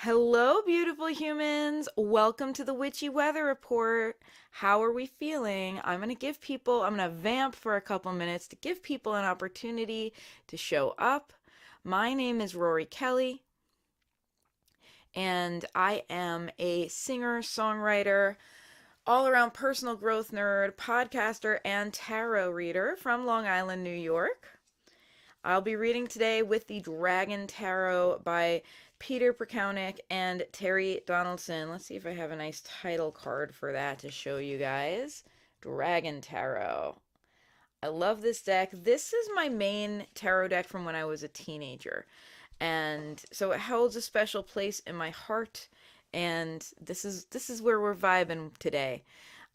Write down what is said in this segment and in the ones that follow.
Hello, beautiful humans. Welcome to the Witchy Weather Report. How are we feeling? I'm going to vamp for a couple minutes to give people an opportunity to show up. My name is Rory Kelly, and I am a singer, songwriter, all around personal growth nerd, podcaster, and tarot reader from Long Island, New York. I'll be reading today with the Dragon Tarot by Peter Prakownik and Terry Donaldson. Let's see if I have a nice title card for that to show you guys. Dragon Tarot. I love this deck. This is my main tarot deck from when I was a teenager. And so it holds a special place in my heart. And this is where we're vibing today.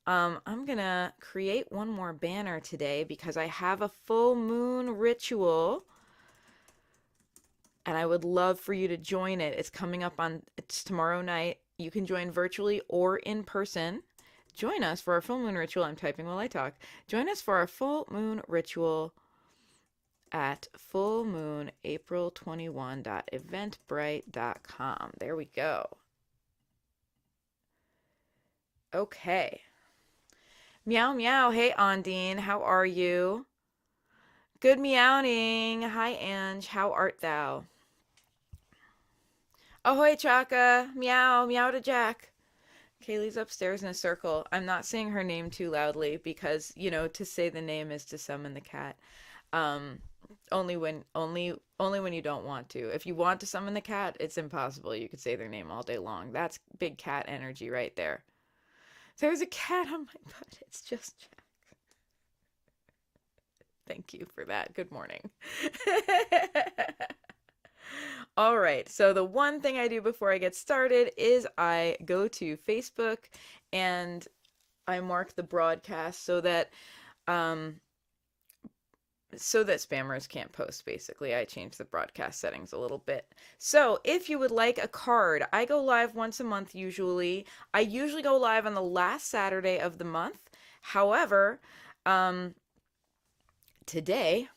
I'm gonna create one more banner today because I have a full moon ritual and I would love for you to join it. It's tomorrow night. You can join virtually or in person. Join us for our full moon ritual. I'm typing while I talk. Join us for our full moon ritual at full moon april21.eventbrite.com. There we go. Okay. Meow meow. Hey Ondine, how are you? Good meowing. Hi Ange, how art thou? Ahoy Chaka. Meow meow to Jack. Kaylee's upstairs in a circle. I'm not saying her name too loudly because, to say the name is to summon the cat. Um, only when you don't want to. If you want to summon the cat, it's impossible. You could say their name all day long. That's big cat energy right there. There's a cat on my butt. It's just Jack. Thank you for that. Good morning. All right. So the one thing I do before I get started is I go to Facebook and I mark the broadcast um so that spammers can't post. Basically, I change the broadcast settings a little bit. So if you would like a card, I go live once a month usually. I usually go live on the last Saturday of the month. However, today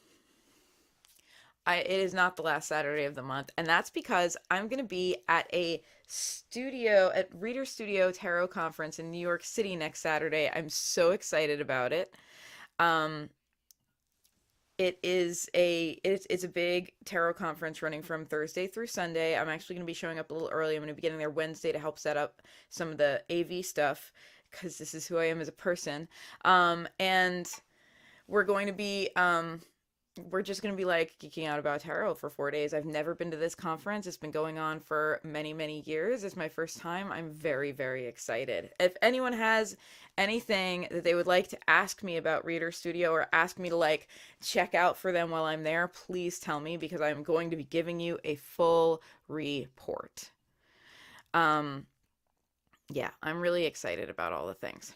it is not the last Saturday of the month, and that's because I'm going to be at at Reader Studio Tarot Conference in New York City next Saturday. I'm so excited about it. Um, it's a big tarot conference running from Thursday through Sunday. I'm actually going to be showing up a little early. I'm going to be getting there Wednesday to help set up some of the AV stuff because this is who I am as a person. And we're going to be we're just going to be like geeking out about tarot for 4 days. I've never been to this conference. It's been going on for many, many years. It's my first time. I'm very, very excited. If anyone has anything that they would like to ask me about Reader Studio or ask me to check out for them while I'm there, please tell me because I'm going to be giving you a full report. Yeah, I'm really excited about all the things.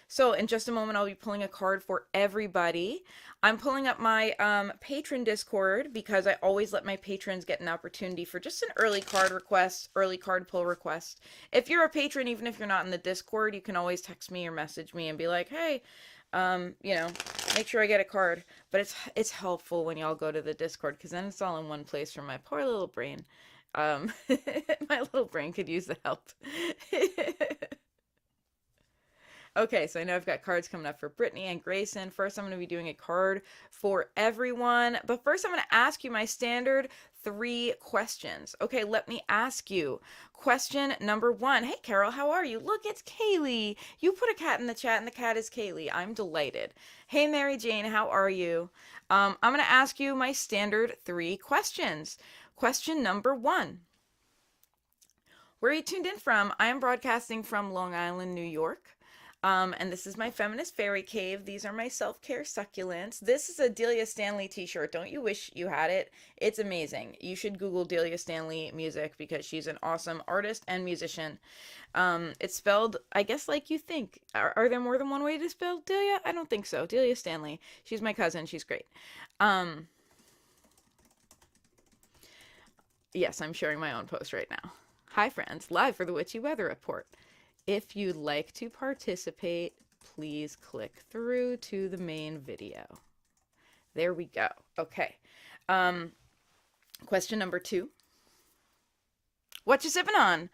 So in just a moment, I'll be pulling a card for everybody. I'm pulling up my patron Discord because I always let my patrons get an opportunity for just an early card request, early card pull request. If you're a patron, even if you're not in the Discord, you can always text me or message me and be like, hey, make sure I get a card. But it's helpful when y'all go to the Discord because then it's all in one place for my poor little brain. My little brain could use the help. Okay, so I know I've got cards coming up for Brittany and Grayson. First, I'm going to be doing a card for everyone. But first, I'm going to ask you my standard 3 questions. Okay, let me ask you. Question number 1. Hey, Carol, how are you? Look, it's Kaylee. You put a cat in the chat, and the cat is Kaylee. I'm delighted. Hey, Mary Jane, how are you? I'm going to ask you my standard 3 questions. Question number 1. Where are you tuned in from? I am broadcasting from Long Island, New York. And this is my feminist fairy cave. These are my self-care succulents. This is a Delia Stanley t-shirt. Don't you wish you had it? It's amazing. You should Google Delia Stanley music because she's an awesome artist and musician. It's spelled, I guess, like you think. Are there more than one way to spell Delia? I don't think so. Delia Stanley. She's my cousin. She's great. Yes, I'm sharing my own post right now. Hi, friends. Live for the Witchy Weather Report. If you'd like to participate, please click through to the main video. There we go. Okay. Question number 2. What you sipping on?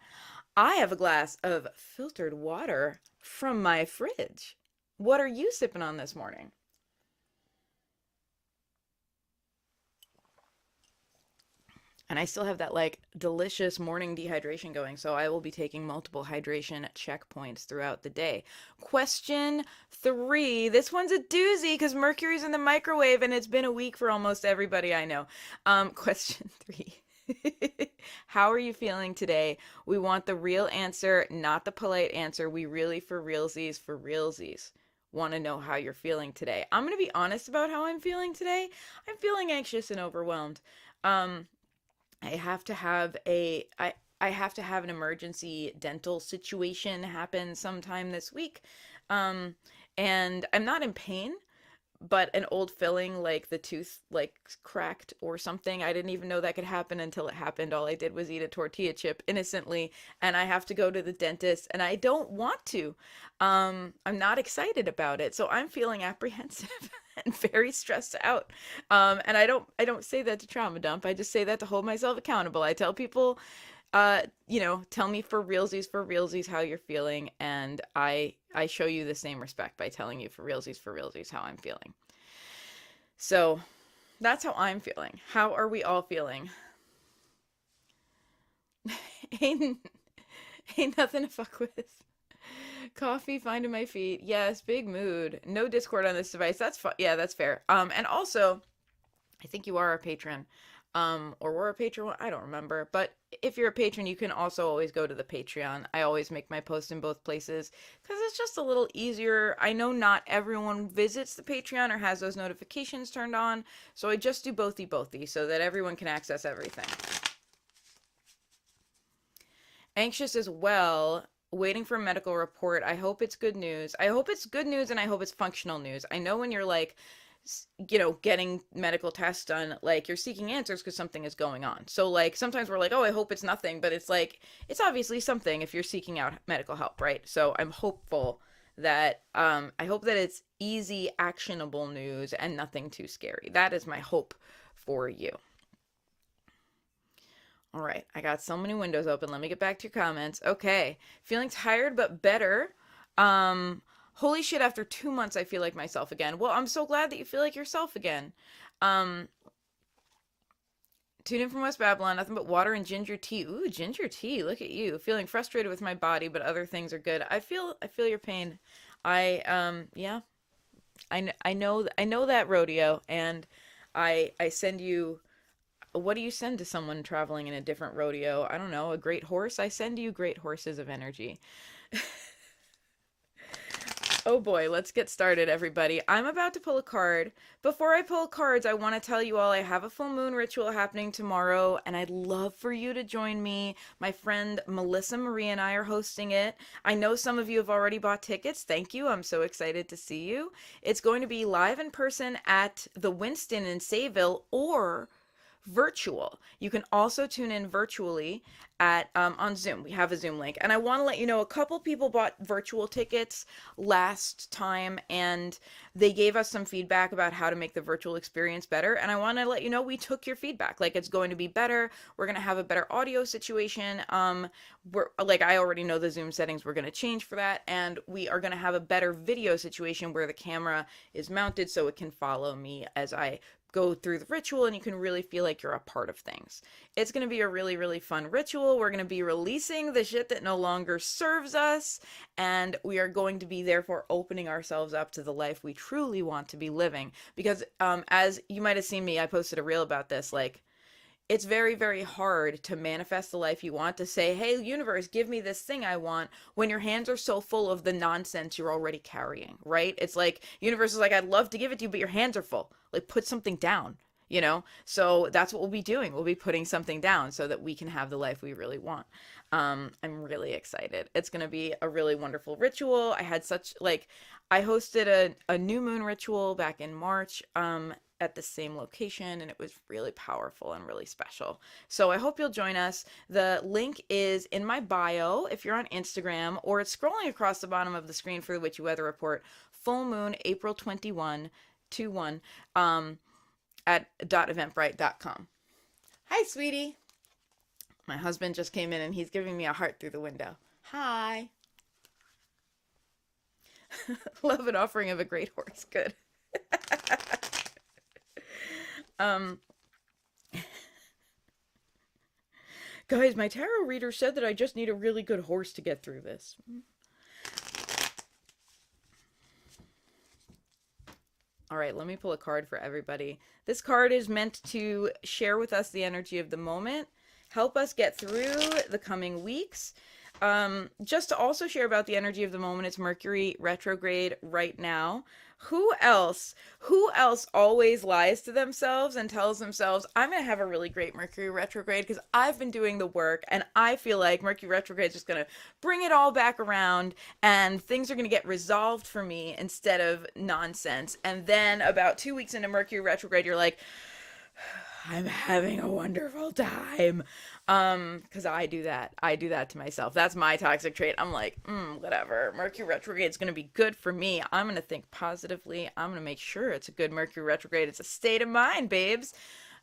I have a glass of filtered water from my fridge. What are you sipping on this morning? And I still have that like delicious morning dehydration going, so I will be taking multiple hydration checkpoints throughout the day. Question three. This one's a doozy because Mercury's in the microwave and it's been a week for almost everybody I know. Question three. How are you feeling today? We want the real answer, not the polite answer. We really, for realsies, want to know how you're feeling today. I'm going to be honest about how I'm feeling today. I'm feeling anxious and overwhelmed. Um, I have to have a I have to have an emergency dental situation happen sometime this week. Um, and I'm not in pain, but an old filling, like the tooth like cracked or something. I didn't even know that could happen until it happened. All I did was eat a tortilla chip innocently, and I have to go to the dentist, and I don't want to. I'm not excited about it, so I'm feeling apprehensive and very stressed out. And I don't say that to trauma dump. I just say that to hold myself accountable. I tell people, tell me for realsies how you're feeling, and I show you the same respect by telling you for realsies how I'm feeling. So that's how I'm feeling. How are we all feeling? ain't ain't nothing to fuck with. Coffee finding my feet. Yes, big mood. No Discord on this device. That's fun. Yeah, that's fair. And also, I think you are a patron. Or were a patron. I don't remember. But if you're a patron, you can also always go to the Patreon. I always make my post in both places because it's just a little easier. I know not everyone visits the Patreon or has those notifications turned on, so I just do bothy so that everyone can access everything. Anxious as well, waiting for a medical report. I hope it's good news. I hope it's good news and I hope it's functional news. I know when you're like, getting medical tests done, like you're seeking answers because something is going on. So like sometimes we're like, oh, I hope it's nothing, but it's like it's obviously something if you're seeking out medical help, right? So I'm hopeful that I hope that it's easy, actionable news and nothing too scary. That is my hope for you. All right, I got so many windows open. Let me get back to your comments. Okay, feeling tired but better. Holy shit, after 2 months, I feel like myself again. Well, I'm so glad that you feel like yourself again. Um, Tuned in from West Babylon, nothing but water and ginger tea. Ooh, ginger tea. Look at you. Feeling frustrated with my body, but other things are good. I feel your pain. Yeah, I know that rodeo, and I send you. What do you send to someone traveling in a different rodeo? I don't know, a great horse? I send you great horses of energy. Oh boy, let's get started, everybody. I'm about to pull a card. Before I pull cards, I want to tell you all I have a full moon ritual happening tomorrow, and I'd love for you to join me. My friend Melissa Marie and I are hosting it. I know some of you have already bought tickets. Thank you. I'm so excited to see you. It's going to be live in person at the Winston in Sayville or virtual. You can also tune in virtually at on Zoom. We have a Zoom link, and I want to let you know a couple people bought virtual tickets last time, and they gave us some feedback about how to make the virtual experience better. And I want to let you know we took your feedback. Like it's going to be better. We're gonna have a better audio situation. We're like I already know the Zoom settings. We're gonna change for that, and we are gonna have a better video situation where the camera is mounted so it can follow me as I go through the ritual and you can really feel like you're a part of things. It's going to be a really, really fun ritual. We're going to be releasing the shit that no longer serves us, and we are going to be therefore opening ourselves up to the life we truly want to be living. Because as you might have seen me, I posted a reel about this, like, it's very, very hard to manifest the life you want, to say, hey, universe, give me this thing I want, when your hands are so full of the nonsense you're already carrying, right? It's like, universe is like, I'd love to give it to you, but your hands are full. Like, put something down, you know? So that's what we'll be doing. We'll be putting something down so that we can have the life we really want. I'm really excited. It's going to be a really wonderful ritual. I hosted a new moon ritual back in March. At the same location, and it was really powerful and really special. So I hope you'll join us. The link is in my bio if you're on Instagram, or it's scrolling across the bottom of the screen for the Witchy Weather Report. Full moon, April 21, 21, at .eventbrite.com. Hi, sweetie. My husband just came in and he's giving me a heart through the window. Hi. Love an offering of a great horse. Good. Um, guys, my tarot reader said that I just need a really good horse to get through this. All right, let me pull a card for everybody. This card is meant to share with us the energy of the moment, help us get through the coming weeks. Just to also share about the energy of the moment, it's Mercury retrograde right now. Who else always lies to themselves and tells themselves, I'm going to have a really great Mercury retrograde because I've been doing the work and I feel like Mercury retrograde is just going to bring it all back around and things are going to get resolved for me instead of nonsense. And then about 2 weeks into Mercury retrograde, you're like, I'm having a wonderful time. Because I do that. I do that to myself. That's my toxic trait. I'm like, whatever. Mercury retrograde is going to be good for me. I'm going to think positively. I'm going to make sure it's a good Mercury retrograde. It's a state of mind, babes.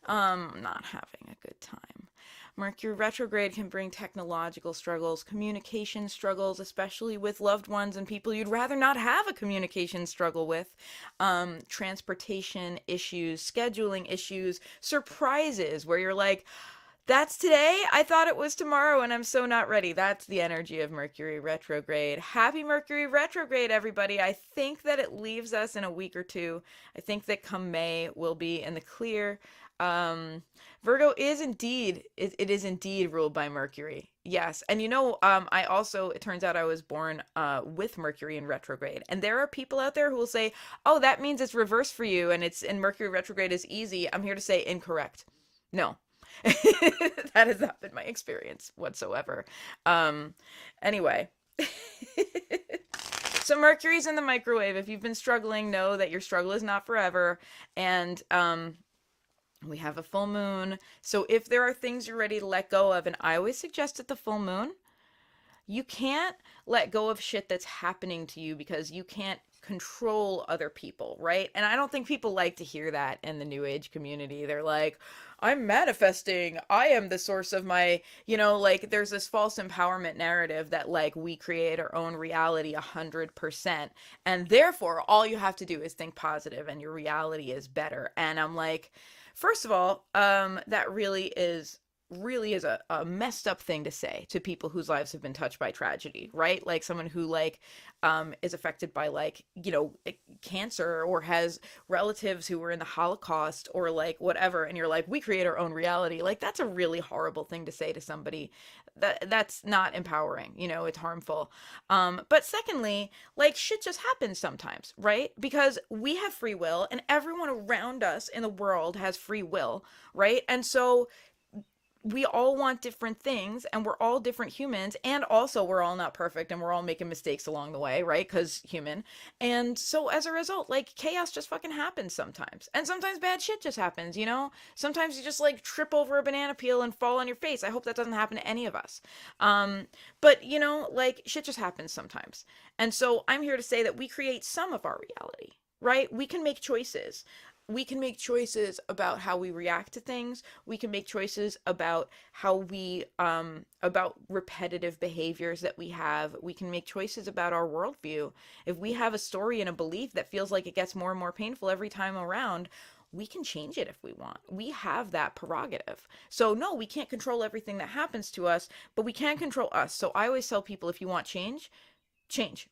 Not having a good time. Mercury retrograde can bring technological struggles, communication struggles, especially with loved ones and people you'd rather not have a communication struggle with, transportation issues, scheduling issues, surprises where you're like, that's today? I thought it was tomorrow and I'm so not ready. That's the energy of Mercury retrograde. Happy Mercury retrograde, everybody. I think that it leaves us in a week or two. I think that come May we'll be in the clear. Virgo is indeed, it is indeed ruled by Mercury. Yes. And I also, it turns out I was born with Mercury in retrograde. And there are people out there who will say, oh, that means it's reversed for you and Mercury retrograde is easy. I'm here to say incorrect. No. That has not been my experience whatsoever. Anyway. So Mercury's in the microwave. If you've been struggling, know that your struggle is not forever. And we have a full moon. So if there are things you're ready to let go of, and I always suggest at the full moon, you can't let go of shit that's happening to you because you can't control other people, right? And I don't think people like to hear that in the New Age community. They're like, I'm manifesting. I am the source of my, there's this false empowerment narrative that like we create our own reality 100%. And therefore, all you have to do is think positive and your reality is better. And I'm like, first of all, that really is a messed up thing to say to people whose lives have been touched by tragedy, right? Like someone who is affected by cancer or has relatives who were in the Holocaust or like whatever, and you're like, we create our own reality. Like that's a really horrible thing to say to somebody. That's not empowering, it's harmful. But secondly, like shit just happens sometimes, right? Because we have free will and everyone around us in the world has free will, right? And so we all want different things and we're all different humans, and also we're all not perfect and we're all making mistakes along the way, right? Because human. And so as a result, like chaos just fucking happens sometimes, and sometimes bad shit just happens, sometimes you just like trip over a banana peel and fall on your face. I hope that doesn't happen to any of us. But like shit just happens sometimes, and so I'm here to say that we create some of our reality, right? We can make choices. We can make choices about how we react to things. We can make choices about how about repetitive behaviors that we have. We can make choices about our worldview. If we have a story and a belief that feels like it gets more and more painful every time around, we can change it if we want. We have that prerogative. So no, we can't control everything that happens to us, but we can control us. So I always tell people, if you want change, change.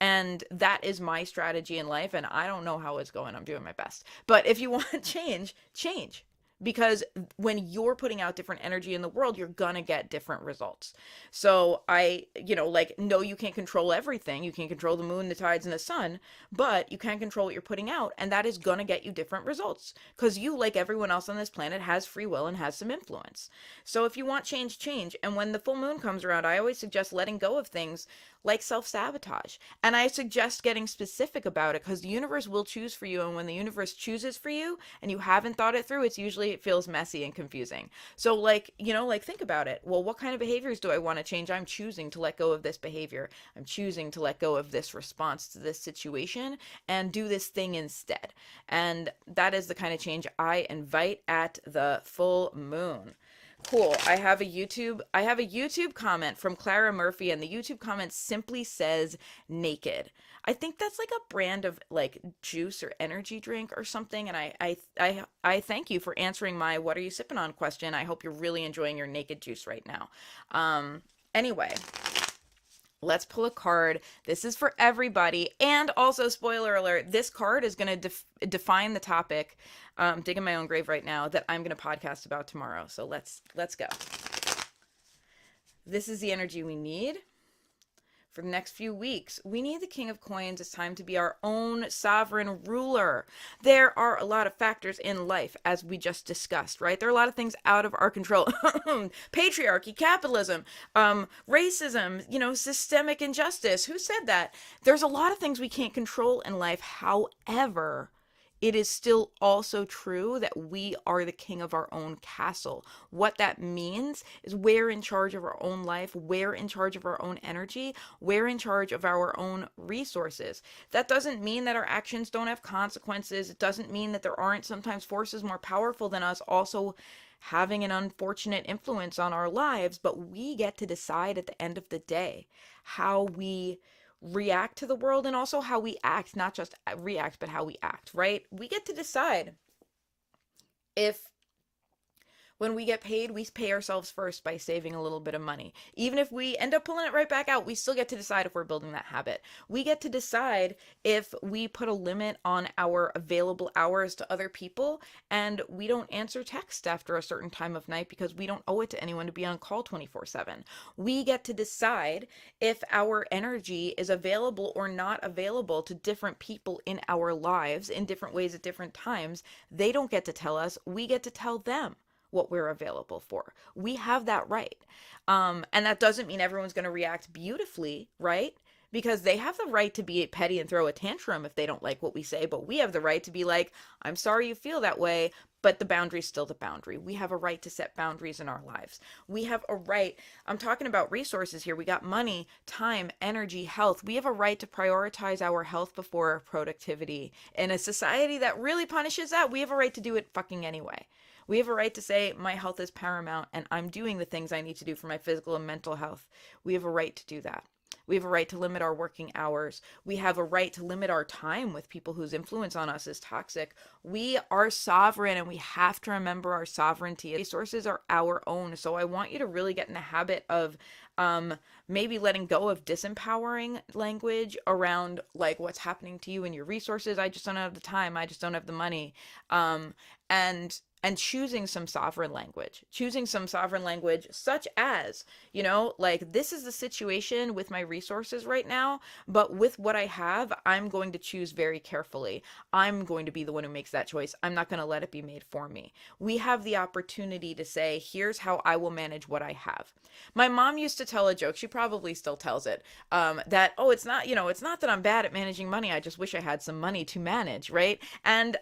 And that is my strategy in life. And I don't know how it's going. I'm doing my best. But if you want change, change. Because when you're putting out different energy in the world, you're gonna get different results. So no, you can't control everything. You can't control the moon, the tides, and the sun, but you can control what you're putting out, and that is gonna get you different results. Because you, like everyone else on this planet, has free will and has some influence. So if you want change, change. And when the full moon comes around, I always suggest letting go of things like self-sabotage. And I suggest getting specific about it, because the universe will choose for you. And when the universe chooses for you and you haven't thought it through, it feels messy and confusing. So think about it. Well, what kind of behaviors do I want to change? I'm choosing to let go of this behavior. I'm choosing to let go of this response to this situation and do this thing instead. And that is the kind of change I invite at the full moon. Cool. I have a YouTube comment from Clara Murphy, and the YouTube comment simply says naked. I think that's like a brand of like juice or energy drink or something. And I thank you for answering my "what are you sipping on" question. I hope you're really enjoying your naked juice right now. Anyway, let's pull a card. This is for everybody. And also, spoiler alert, this card is going to define the topic. Digging my own grave right now that I'm going to podcast about tomorrow. So let's go. This is the energy we need for the next few weeks. We need the King of Coins. It's time to be our own sovereign ruler. There are a lot of factors in life, as we just discussed, right? There are a lot of things out of our control. Patriarchy, capitalism, racism, systemic injustice. Who said that? There's a lot of things we can't control in life. However, it is still also true that we are the king of our own castle. What that means is we're in charge of our own life, we're in charge of our own energy, we're in charge of our own resources. That doesn't mean that our actions don't have consequences. It doesn't mean that there aren't sometimes forces more powerful than us also having an unfortunate influence on our lives, but we get to decide at the end of the day how we react to the world and also how we act, not just react, but how we act, right? We get to decide if when we get paid, we pay ourselves first by saving a little bit of money. Even if we end up pulling it right back out, we still get to decide if we're building that habit. We get to decide if we put a limit on our available hours to other people and we don't answer text after a certain time of night because we don't owe it to anyone to be on call 24/7. We get to decide if our energy is available or not available to different people in our lives in different ways at different times. They don't get to tell us, we get to tell them what we're available for. We have that right. And that doesn't mean everyone's going to react beautifully, right? Because they have the right to be petty and throw a tantrum if they don't like what we say, but we have the right to be like, I'm sorry you feel that way, but the boundary's still the boundary. We have a right to set boundaries in our lives. We have a right, I'm talking about resources here. We got money, time, energy, health. We have a right to prioritize our health before our productivity. In a society that really punishes that, we have a right to do it fucking anyway. We have a right to say my health is paramount and I'm doing the things I need to do for my physical and mental health. We have a right to do that. We have a right to limit our working hours. We have a right to limit our time with people whose influence on us is toxic. We are sovereign and we have to remember our sovereignty. Resources are our own. So I want you to really get in the habit of maybe letting go of disempowering language around like what's happening to you and your resources. I just don't have the time. I just don't have the money. And choosing some sovereign language, such as, like this is the situation with my resources right now, but with what I have, I'm going to choose very carefully. I'm going to be the one who makes that choice. I'm not going to let it be made for me. We have the opportunity to say, here's how I will manage what I have. My mom used to tell a joke. She probably still tells it, that, oh, it's not that I'm bad at managing money. I just wish I had some money to manage. Right. And,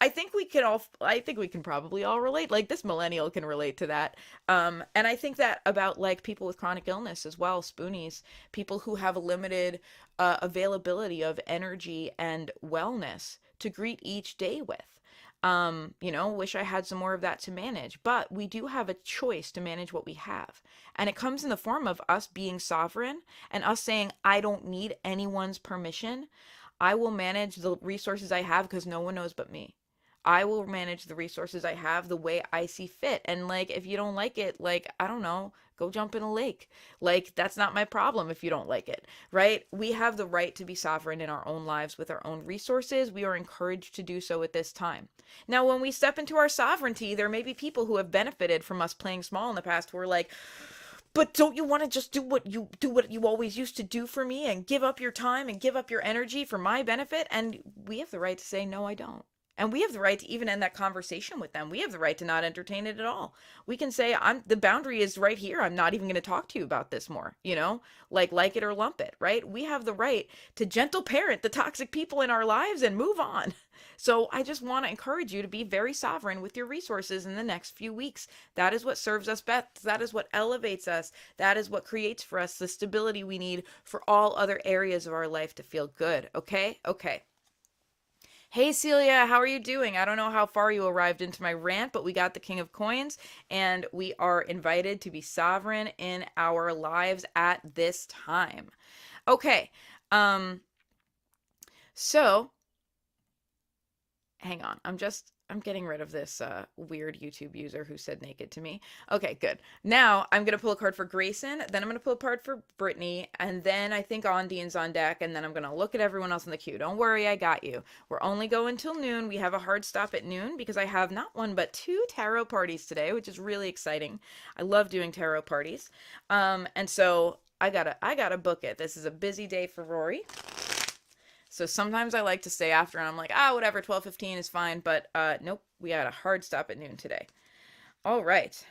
I think we can probably all relate. Like this millennial can relate to that. And I think that about like people with chronic illness as well, spoonies, people who have a limited availability of energy and wellness to greet each day with. Wish I had some more of that to manage, but we do have a choice to manage what we have. And it comes in the form of us being sovereign and us saying, I don't need anyone's permission. I will manage the resources I have because no one knows but me. I will manage the resources I have the way I see fit. And like, if you don't like it, like, I don't know, go jump in a lake. Like, that's not my problem if you don't like it, right? We have the right to be sovereign in our own lives with our own resources. We are encouraged to do so at this time. Now, when we step into our sovereignty, there may be people who have benefited from us playing small in the past who are like, but don't you want to just do what you always used to do for me and give up your time and give up your energy for my benefit? And we have the right to say, no, I don't. And we have the right to even end that conversation with them. We have the right to not entertain it at all. We can say, the boundary is right here. I'm not even going to talk to you about this more, like it or lump it, right? We have the right to gentle parent the toxic people in our lives and move on. So I just want to encourage you to be very sovereign with your resources in the next few weeks. That is what serves us best. That is what elevates us. That is what creates for us the stability we need for all other areas of our life to feel good. Okay? Okay. Hey Celia, how are you doing? I don't know how far you arrived into my rant, but we got the King of Coins and we are invited to be sovereign in our lives at this time. Okay. Um so hang on. I'm getting rid of this weird YouTube user who said naked to me. Okay, good. Now I'm gonna pull a card for Grayson, then I'm gonna pull a card for Brittany, and then I think Ondine's on deck, and then I'm gonna look at everyone else in the queue. Don't worry, I got you. We're only going till noon. We have a hard stop at noon because I have not one but two tarot parties today, which is really exciting. I love doing tarot parties. And so I gotta book it. This is a busy day for Rory. So sometimes I like to stay after and I'm like, whatever, 12:15 is fine, but nope, we had a hard stop at noon today. All right.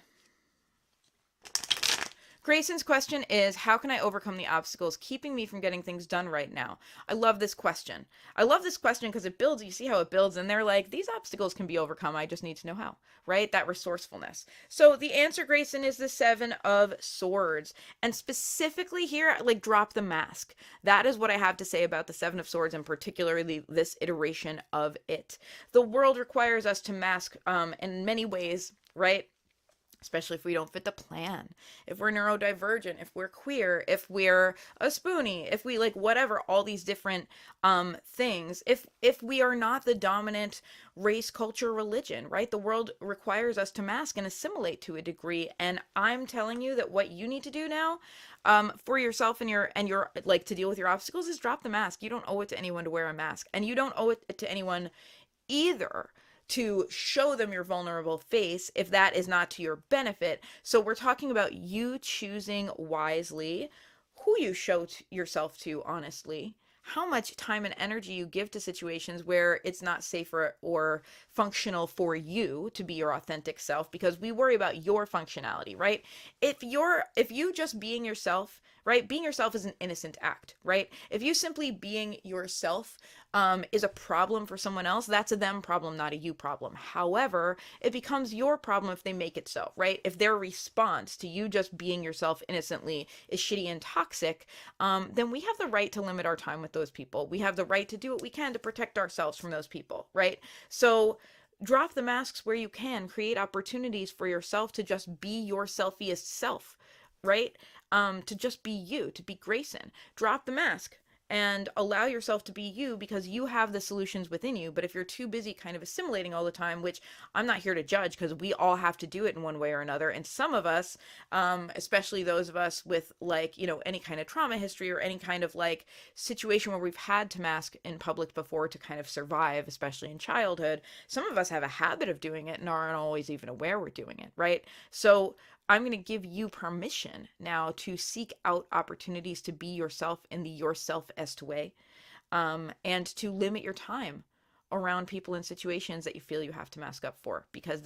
Grayson's question is, how can I overcome the obstacles keeping me from getting things done right now? I love this question. I love this question because it builds, you see how it builds, and they're like, these obstacles can be overcome. I just need to know how, right? That resourcefulness. So the answer, Grayson, is the Seven of Swords. And specifically here, like, drop the mask. That is what I have to say about the Seven of Swords, and particularly this iteration of it. The world requires us to mask in many ways, right? Especially if we don't fit the plan, if we're neurodivergent, if we're queer, if we're a spoonie, if we like whatever, all these different things, if we are not the dominant race, culture, religion, right? The world requires us to mask and assimilate to a degree, and I'm telling you that what you need to do now for yourself and your like to deal with your obstacles is drop the mask. You don't owe it to anyone to wear a mask, and you don't owe it to anyone either to show them your vulnerable face if that is not to your benefit. So we're talking about you choosing wisely who you show yourself to, honestly, how much time and energy you give to situations where it's not safe or functional for you to be your authentic self, because we worry about your functionality, right? If you just being yourself, right? Being yourself is an innocent act, right? If you simply being yourself is a problem for someone else, that's a them problem, not a you problem. However, it becomes your problem if they make it so, right? If their response to you just being yourself innocently is shitty and toxic, then we have the right to limit our time with those people. We have the right to do what we can to protect ourselves from those people, right? So drop the masks where you can, create opportunities for yourself to just be your selfiest self, right? To just be you, to be Grayson. Drop the mask and allow yourself to be you, because you have the solutions within you. But if you're too busy kind of assimilating all the time, which I'm not here to judge because we all have to do it in one way or another, and some of us, especially those of us with like, any kind of trauma history or any kind of like situation where we've had to mask in public before to kind of survive, especially in childhood, some of us have a habit of doing it and aren't always even aware we're doing it, right? So I'm going to give you permission now to seek out opportunities to be yourself in the yourself-est way, and to limit your time around people and situations that you feel you have to mask up for, because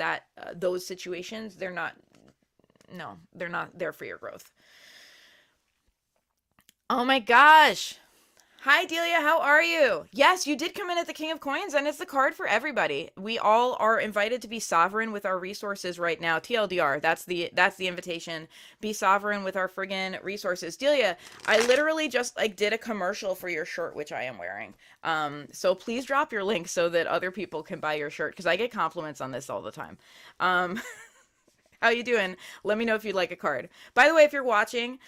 those situations, they're not there for your growth. Oh my gosh. Hi, Delia. How are you? Yes, you did come in at the King of Coins, and it's the card for everybody. We all are invited to be sovereign with our resources right now. TLDR, that's the invitation. Be sovereign with our friggin' resources. Delia, I literally just like did a commercial for your shirt, which I am wearing. So please drop your link so that other people can buy your shirt, because I get compliments on this all the time. How you doing? Let me know if you'd like a card. By the way, if you're watching,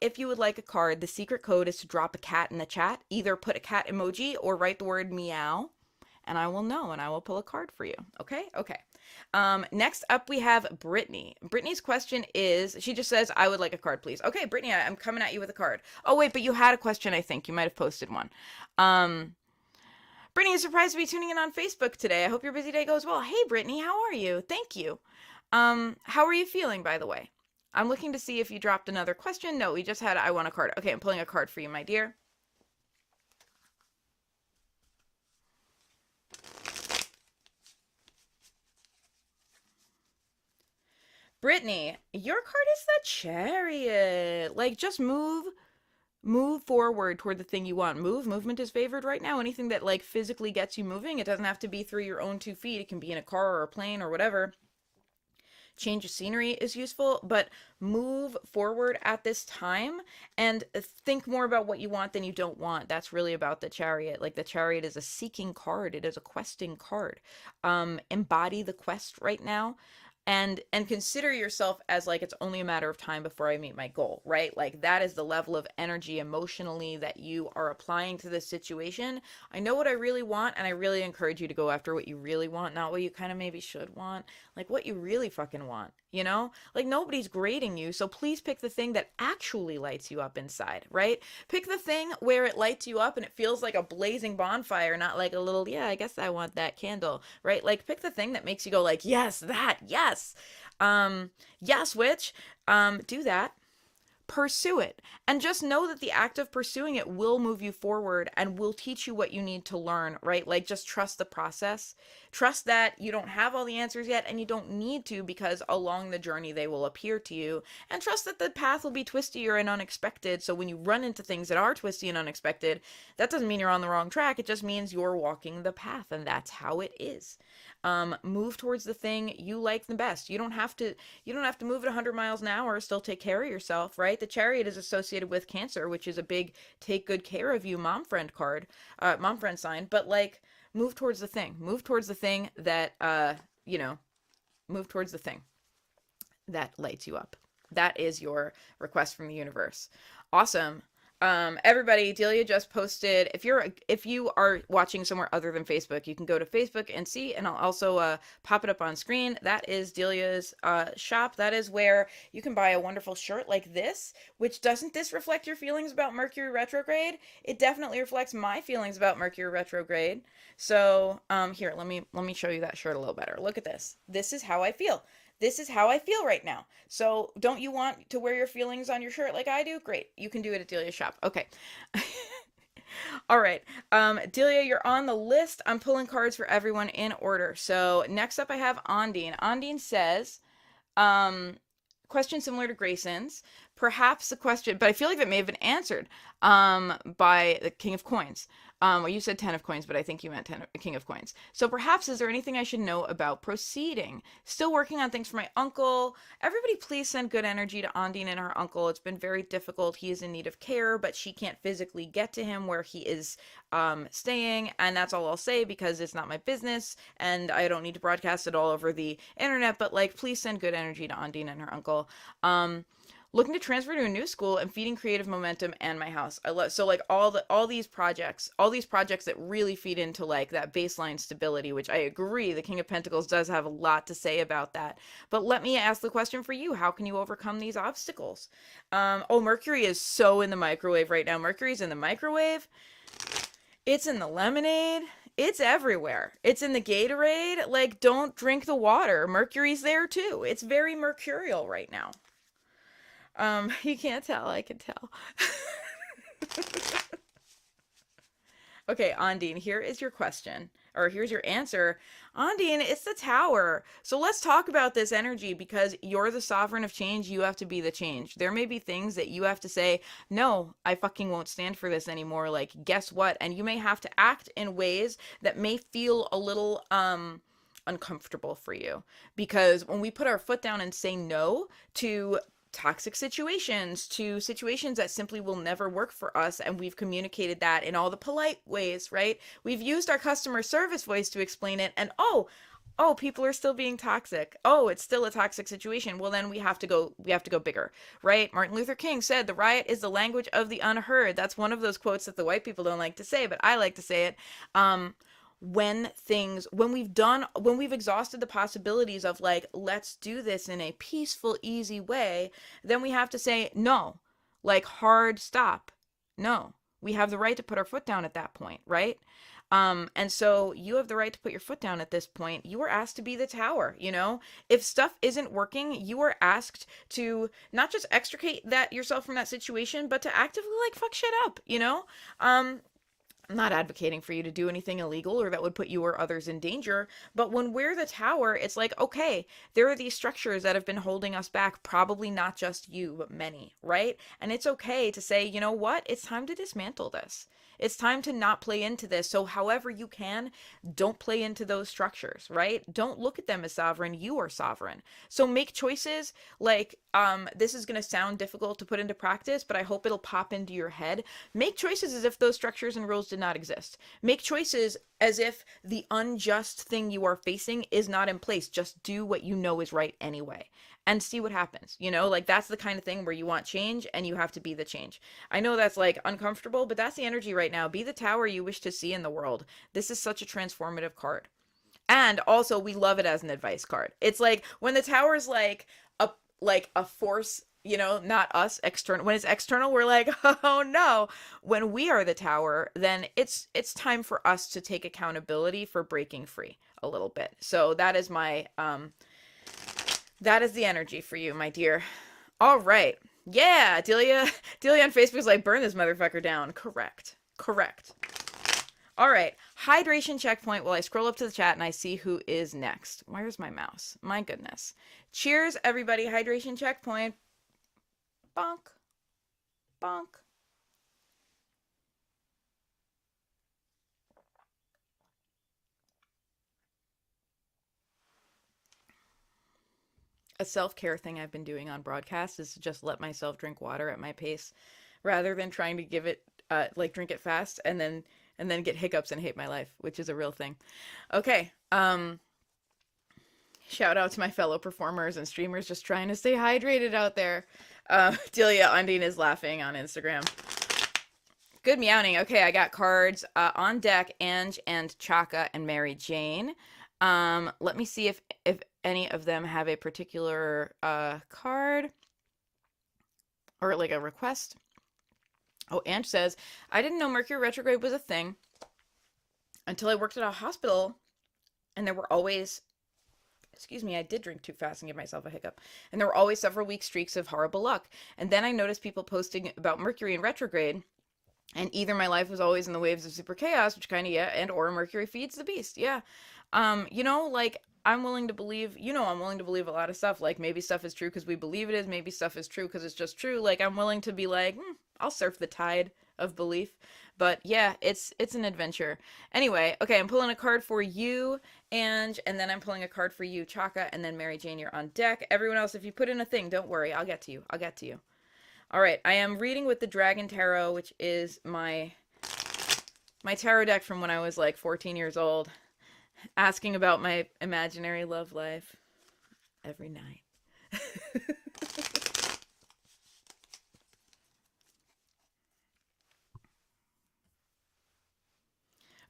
if you would like a card, the secret code is to drop a cat in the chat. Either put a cat emoji or write the word meow, and I will know, and I will pull a card for you. Okay? Okay. Next up, we have Brittany. Brittany's question is, she just says, I would like a card, please. Okay, Brittany, I'm coming at you with a card. Oh, wait, but you had a question, I think. You might have posted one. Brittany is surprised to be tuning in on Facebook today. I hope your busy day goes well. Hey, Brittany, how are you? Thank you. How are you feeling, by the way? I'm looking to see if you dropped another question. No, we just had, I want a card. Okay, I'm pulling a card for you, my dear. Brittany, your card is the Chariot. Like, just move forward toward the thing you want. Movement is favored right now. Anything that like physically gets you moving, it doesn't have to be through your own 2 feet. It can be in a car or a plane or whatever. change of scenery is useful, but move forward at this time and think more about what you want than you don't want. That's really about the Chariot. Like the Chariot is a seeking card, it is a questing card. Embody the quest right now, and consider yourself as like it's only a matter of time before I meet my goal, right? Like that is the level of energy emotionally that you are applying to this situation. I know what I really want, and I really encourage you to go after what you really want, not what you kind of maybe should want, like what you really fucking want, you know? Like nobody's grading you, so please pick the thing that actually lights you up inside, right? Pick the thing where it lights you up and it feels like a blazing bonfire, not like a little, yeah, I guess I want that candle, right? Like pick the thing that makes you go like, yes, that, yes. Yes, witch. Do that, pursue it, and just know that the act of pursuing it will move you forward and will teach you what you need to learn, right? Like just trust the process. Trust that you don't have all the answers yet, and you don't need to, because along the journey they will appear to you. And trust that the path will be twistier and unexpected, so when you run into things that are twisty and unexpected, that doesn't mean you're on the wrong track. It just means you're walking the path, and that's how it is. Move towards the thing you like the best. You don't have to move at 100 miles an hour, still take care of yourself, right? The Chariot is associated with Cancer, which is a big take good care of you mom friend card, mom friend sign. But like, move towards the thing. Move towards the thing that move towards the thing that lights you up. That is your request from the universe. Awesome. Everybody, Delia just posted. If you are watching somewhere other than Facebook, you can go to Facebook and see, and I'll also pop it up on screen. That is Delia's shop. That is where you can buy a wonderful shirt like this. Which, doesn't this reflect your feelings about Mercury retrograde? It definitely reflects my feelings about Mercury retrograde. So here, let me show you that shirt a little better. Look at this. This is how I feel. This is how I feel right now. So don't you want to wear your feelings on your shirt like I do? Great. You can do it at Delia's shop. Okay. All right. Delia, you're on the list. I'm pulling cards for everyone in order. So next up I have Ondine. Ondine says, question similar to Grayson's. Perhaps the question, but I feel like that may have been answered by the King of Coins. Well, you said 10 of coins, but I think you meant King of Coins. So perhaps, is there anything I should know about proceeding? Still working on things for my uncle. Everybody please send good energy to Ondine and her uncle. It's been very difficult. He is in need of care, but she can't physically get to him where he is staying. And that's all I'll say, because it's not my business and I don't need to broadcast it all over the internet. But like, please send good energy to Ondine and her uncle. Looking to transfer to a new school and feeding creative momentum and my house. I love, so like all these projects that really feed into like that baseline stability, which I agree the King of Pentacles does have a lot to say about that. But let me ask the question for you: how can you overcome these obstacles? Mercury is so in the microwave right now. Mercury's in the microwave. It's in the lemonade. It's everywhere. It's in the Gatorade. Like, don't drink the water. Mercury's there too. It's very mercurial right now. You can't tell, I can tell. Okay, Ondine, here is your question, or here's your answer. Ondine, it's the Tower. So let's talk about this energy, because you're the sovereign of change. You have to be the change. There may be things that you have to say, no, I fucking won't stand for this anymore. Like, guess what? And you may have to act in ways that may feel a little, uncomfortable for you. Because when we put our foot down and say no to toxic situations, to situations that simply will never work for us, and we've communicated that in all the polite ways, right? We've used our customer service voice to explain it, and oh, people are still being toxic. Oh, it's still a toxic situation. Well, then we have to go bigger, right? Martin Luther King said, the riot is the language of the unheard. That's one of those quotes that the white people don't like to say, but I like to say it. When we've exhausted the possibilities of like, let's do this in a peaceful, easy way, then we have to say no, like hard stop. No, we have the right to put our foot down at that point, right? And so you have the right to put your foot down at this point. You were asked to be the Tower, you know? If stuff isn't working, you are asked to not just extricate yourself from that situation, but to actively like fuck shit up, you know? I'm not advocating for you to do anything illegal or that would put you or others in danger, but when we're the tower, it's like, okay, there are these structures that have been holding us back, probably not just you, but many, right? And it's okay to say, you know what? It's time to dismantle this. It's time to not play into this. So, however you can, don't play into those structures, right? Don't look at them as sovereign. You are sovereign. So, make choices like, this is going to sound difficult to put into practice, but I hope it'll pop into your head. Make choices as if those structures and rules did not exist. Make choices as if the unjust thing you are facing is not in place. Just do what you know is right anyway and see what happens. You know, like that's the kind of thing where you want change and you have to be the change. I know that's like uncomfortable, but that's the energy right now. Be the tower you wish to see in the world. This is such a transformative card. And also we love it as an advice card. It's like when the tower's like a force, you know, not us external. When it's external, we're like, oh no. When we are the tower, then it's time for us to take accountability for breaking free a little bit. So that is my that is the energy for you, my dear. All right. Yeah, Delia on Facebook's like, burn this motherfucker down. Correct. Correct. All right, hydration checkpoint while I scroll up to the chat and I see who is next. Where's my mouse? My goodness. Cheers, everybody. Hydration checkpoint. Bonk. Bonk. A self-care thing I've been doing on broadcast is to just let myself drink water at my pace rather than trying to give it, like drink it fast and then get hiccups and hate my life, which is a real thing. Okay. Shout out to my fellow performers and streamers just trying to stay hydrated out there. Delia Undine is laughing on Instagram. Good meowing. Okay, I got cards on deck, Ange and Chaka and Mary Jane. Let me see if any of them have a particular card or like a request. Oh, Ange says, I didn't know Mercury retrograde was a thing until I worked at a hospital and there were always, excuse me, I did drink too fast and give myself a hiccup. And there were always several week streaks of horrible luck. And then I noticed people posting about Mercury in retrograde, and either my life was always in the waves of super chaos, which kind of, yeah, and or Mercury feeds the beast. Yeah. You know, like I'm willing to believe, you know, I'm willing to believe a lot of stuff. Like maybe stuff is true because we believe it is. Maybe stuff is true because it's just true. Like I'm willing to be like, I'll surf the tide of belief. But yeah, it's an adventure. Anyway, okay, I'm pulling a card for you, and then I'm pulling a card for you, Chaka, and then Mary Jane, you're on deck. Everyone else, if you put in a thing, don't worry, I'll get to you. I'll get to you. All right, I am reading with the Dragon Tarot, which is my tarot deck from when I was like 14 years old, asking about my imaginary love life every night.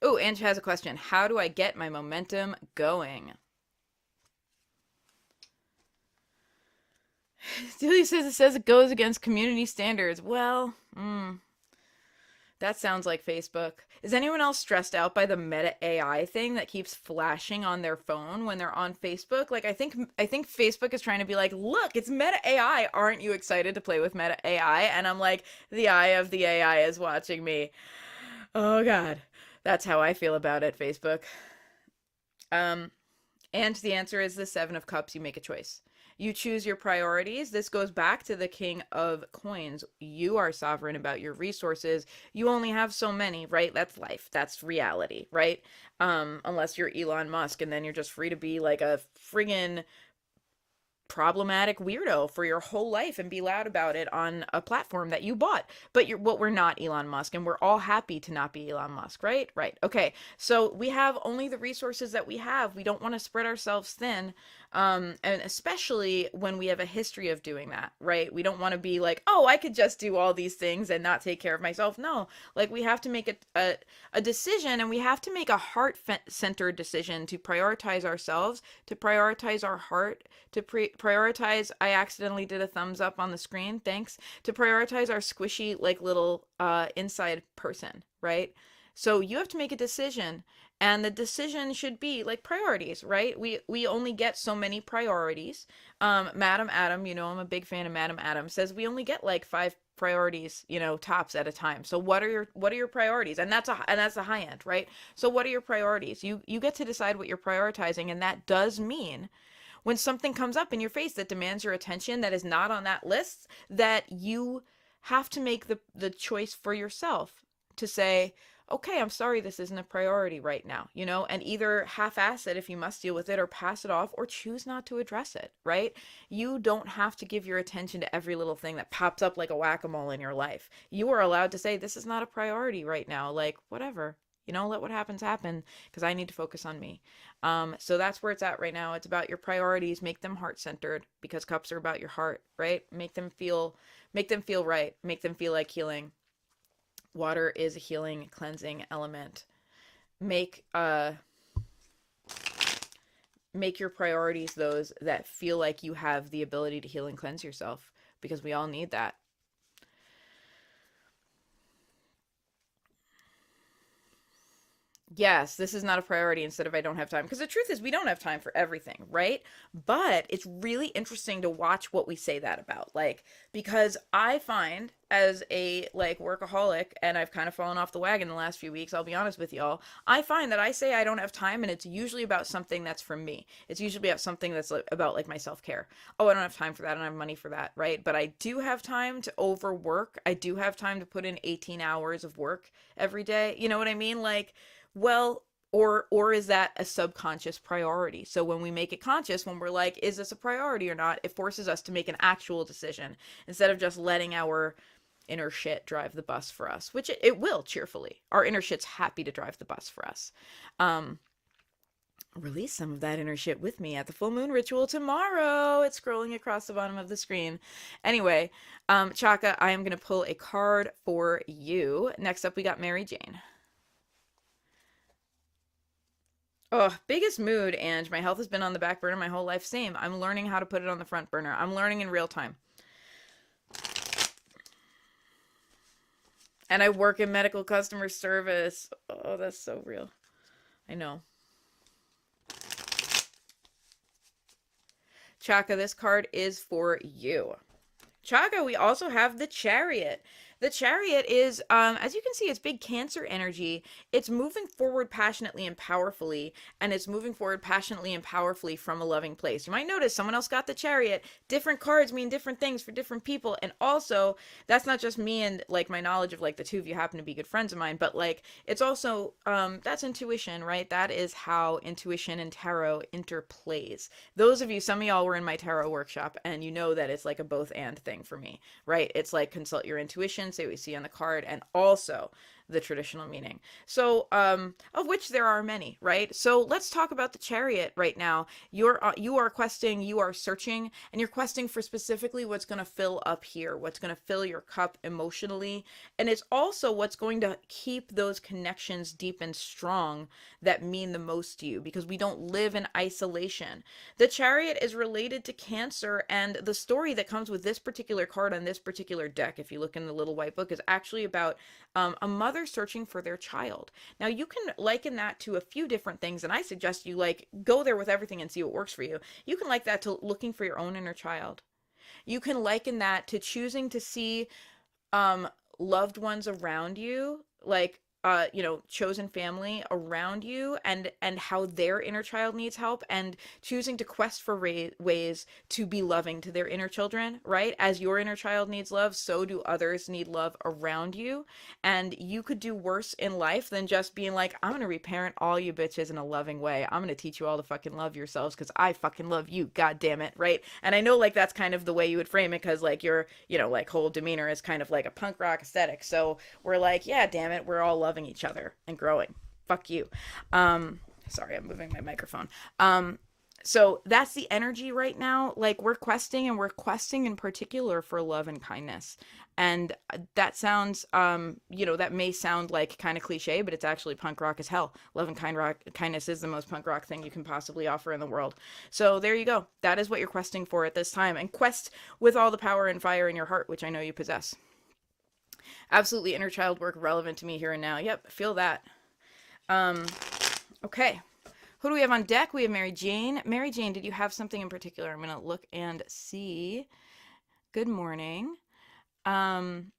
Oh, Ange has a question. How do I get my momentum going? Julie says it goes against community standards. Well, that sounds like Facebook. Is anyone else stressed out by the Meta AI thing that keeps flashing on their phone when they're on Facebook? Like I think Facebook is trying to be like, "Look, it's Meta AI. Aren't you excited to play with Meta AI?" And I'm like, "The eye of the AI is watching me." Oh god. That's how I feel about it, Facebook. And the answer is the Seven of Cups. You make a choice. You choose your priorities. This goes back to the King of Coins. You are sovereign about your resources. You only have so many, right? That's life. That's reality, right? Unless you're Elon Musk, and then you're just free to be like a friggin' problematic weirdo for your whole life and be loud about it on a platform that you bought. But we're not Elon Musk, and we're all happy to not be Elon Musk, right? Right. Okay. So we have only the resources that we have. We don't want to spread ourselves thin. And especially when we have a history of doing that, right? We don't want to be like, oh, I could just do all these things and not take care of myself. No, like we have to make a decision, and we have to make a heart-centered decision to prioritize ourselves, to prioritize our heart, to prioritize, I accidentally did a thumbs up on the screen, thanks, to prioritize our squishy, like little inside person, right? So you have to make a decision, and the decision should be like priorities, right? We only get so many priorities. Madam Adam, you know, I'm a big fan of Madam Adam, says we only get like priorities, tops at a time. So what are your priorities? And that's the high end, right? So what are your priorities? You get to decide what you're prioritizing, and that does mean when something comes up in your face that demands your attention that is not on that list, that you have to make the choice for yourself to say, okay, I'm sorry, this isn't a priority right now, and either half-ass it if you must deal with it, or pass it off, or choose not to address it, right? You don't have to give your attention to every little thing that pops up like a whack-a-mole in your life. You are allowed to say, this is not a priority right now, like, whatever. Let what happens happen, because I need to focus on me. So that's where it's at right now. It's about your priorities. Make them heart-centered, because cups are about your heart, right? Make them feel right. Make them feel like healing. Water is a healing, cleansing element. Make your priorities those that feel like you have the ability to heal and cleanse yourself, because we all need that. Yes, this is not a priority instead of I don't have time. Because the truth is, we don't have time for everything, right? But it's really interesting to watch what we say that about. Like, because I find as a workaholic, and I've kind of fallen off the wagon the last few weeks, I'll be honest with y'all, I find that I say I don't have time, and it's usually about something that's for me. It's usually about something that's about like my self-care. Oh, I don't have time for that. I don't have money for that, right? But I do have time to overwork. I do have time to put in 18 hours of work every day. You know what I mean? Like, well, or is that a subconscious priority? So when we make it conscious, when we're like, is this a priority or not, it forces us to make an actual decision instead of just letting our inner shit drive the bus for us, which it will cheerfully. Our inner shit's happy to drive the bus for us. Release some of that inner shit with me at the full moon ritual tomorrow. It's scrolling across the bottom of the screen. Anyway, Chaka, I am going to pull a card for you. Next up, we got Mary Jane. Oh, biggest mood, Ange. My health has been on the back burner my whole life. Same. I'm learning how to put it on the front burner. I'm learning in real time. And I work in medical customer service. Oh, that's so real. I know. Chaka, this card is for you. Chaka, we also have the Chariot. The Chariot is, as you can see, it's big Cancer energy. It's moving forward passionately and powerfully, and it's moving forward passionately and powerfully from a loving place. You might notice someone else got the Chariot. Different cards mean different things for different people, and also, that's not just me and, my knowledge of, the two of you happen to be good friends of mine, but, it's also, that's intuition, right? That is how intuition and tarot interplays. Those of you, some of y'all were in my tarot workshop, and you know that it's like a both and thing for me, right? It's like consult your intuition, say what you see on the card, and also the traditional meaning. So, of which there are many, right? So let's talk about the Chariot right now. You are questing, you are searching, and you're questing for specifically what's going to fill up here, what's going to fill your cup emotionally, and it's also what's going to keep those connections deep and strong that mean the most to you, because we don't live in isolation. The Chariot is related to Cancer, and the story that comes with this particular card on this particular deck, if you look in the little white book, is actually about a mother searching for their child. Now, you can liken that to a few different things, and I suggest you go there with everything and see what works for you. You can like that to looking for your own inner child. You can liken that to choosing to see loved ones around you, chosen family around you, and how their inner child needs help, and choosing to quest for ways to be loving to their inner children, right? As your inner child needs love, so do others need love around you. And you could do worse in life than just being like, I'm gonna reparent all you bitches in a loving way. I'm gonna teach you all to fucking love yourselves because I fucking love you, god damn it, right? And I know that's kind of the way you would frame it, because your whole demeanor is kind of like a punk rock aesthetic. So we're like, yeah, damn it, we're all loving each other and growing. Fuck you. Sorry, I'm moving my microphone. So that's the energy right now. We're questing, and we're questing in particular for love and kindness. And that sounds, that may sound like kind of cliche, but it's actually punk rock as hell. Love and kindness is the most punk rock thing you can possibly offer in the world. So there you go. That is what you're questing for at this time. And quest with all the power and fire in your heart, which I know you possess. Absolutely inner child work relevant to me here and now. Yep, feel that. Okay. Who do we have on deck? We have Mary Jane. Mary Jane, did you have something in particular? I'm going to look and see. Good morning. Um,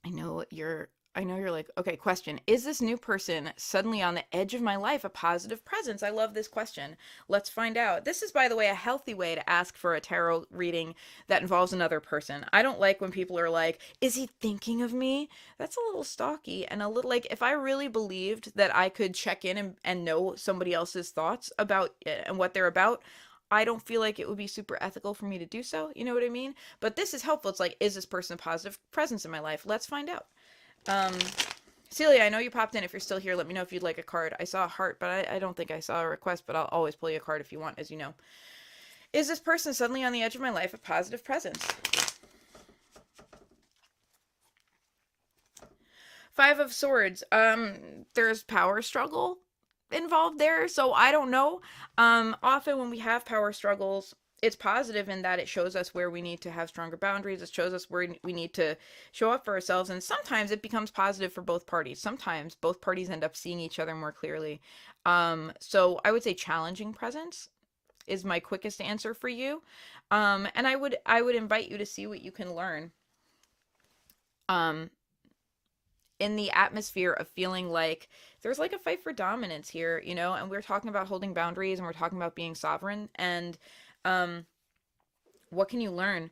I know you're like, okay, question. Is this new person suddenly on the edge of my life a positive presence? I love this question. Let's find out. This is, by the way, a healthy way to ask for a tarot reading that involves another person. I don't like when people are like, is he thinking of me? That's a little stalky and a little like, if I really believed that I could check in and know somebody else's thoughts about it and what they're about, I don't feel like it would be super ethical for me to do so. You know what I mean? But this is helpful. It's like, is this person a positive presence in my life? Let's find out. Um, Celia, I know you popped in. If you're still here, let me know if you'd like a card. I saw a heart, but I don't think I saw a request, but I'll always pull you a card if you want, as you know. Is this person suddenly on the edge of my life a positive presence? Five of Swords. There's power struggle involved there, so I don't know. Often when we have power struggles, it's positive in that it shows us where we need to have stronger boundaries. It shows us where we need to show up for ourselves, and sometimes it becomes positive for both parties. Sometimes both parties end up seeing each other more clearly. So I would say challenging presence is my quickest answer for you. And I would invite you to see what you can learn. Um, in the atmosphere of feeling like there's like a fight for dominance here, and we're talking about holding boundaries and we're talking about being sovereign. And um, what can you learn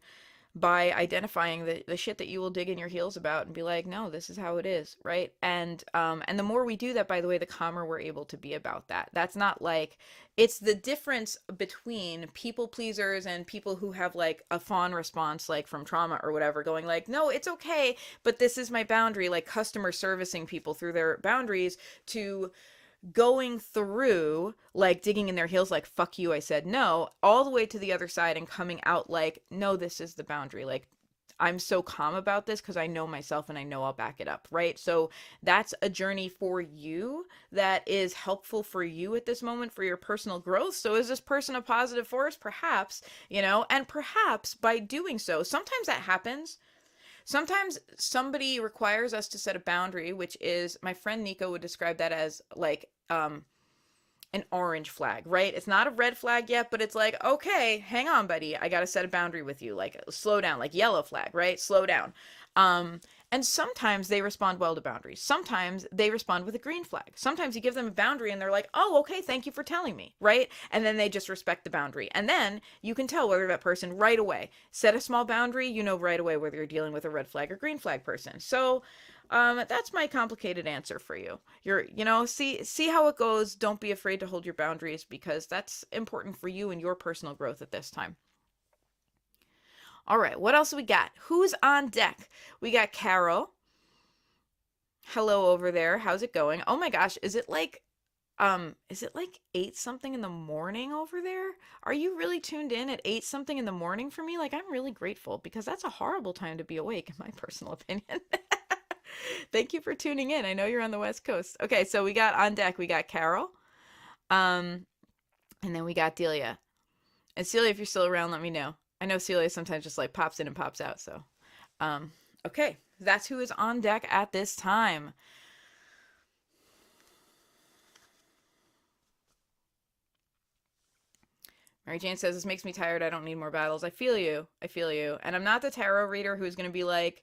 by identifying the shit that you will dig in your heels about and be like, no, this is how it is, right? And the more we do that, by the way, the calmer we're able to be about that. That's not like, it's the difference between people pleasers and people who have like a fawn response, like from trauma or whatever, going like, no, it's okay, but this is my boundary, like customer servicing people through their boundaries, to going through like digging in their heels like, fuck you, I said no, all the way to the other side and coming out like, no, this is the boundary. Like, I'm so calm about this because I know myself and I know I'll back it up, right? So that's a journey for you that is helpful for you at this moment for your personal growth. So is this person a positive force? Perhaps, and perhaps by doing so, sometimes that happens. Sometimes somebody requires us to set a boundary, which is, my friend Nico would describe that as like an orange flag, right? It's not a red flag yet, but it's like, okay, hang on, buddy. I got to set a boundary with you. Like, slow down, like yellow flag, right? Slow down. And sometimes they respond well to boundaries. Sometimes they respond with a green flag. Sometimes you give them a boundary and they're like, oh, okay, thank you for telling me, right? And then they just respect the boundary. And then you can tell whether that person right away set a small boundary, right away whether you're dealing with a red flag or green flag person. So that's my complicated answer for you. See how it goes. Don't be afraid to hold your boundaries because that's important for you and your personal growth at this time. All right, what else we got? Who's on deck? We got Carol. Hello over there. How's it going? Oh my gosh, is it like 8 something in the morning over there? Are you really tuned in at 8 something in the morning for me? Like, I'm really grateful because that's a horrible time to be awake in my personal opinion. Thank you for tuning in. I know you're on the West Coast. Okay, so we got on deck, we got Carol. And then we got Delia. And Celia, if you're still around, let me know. I know Celia sometimes just like pops in and pops out, so. Okay, that's who is on deck at this time. Mary Jane says, this makes me tired. I don't need more battles. I feel you. I feel you. And I'm not the tarot reader who's going to be like,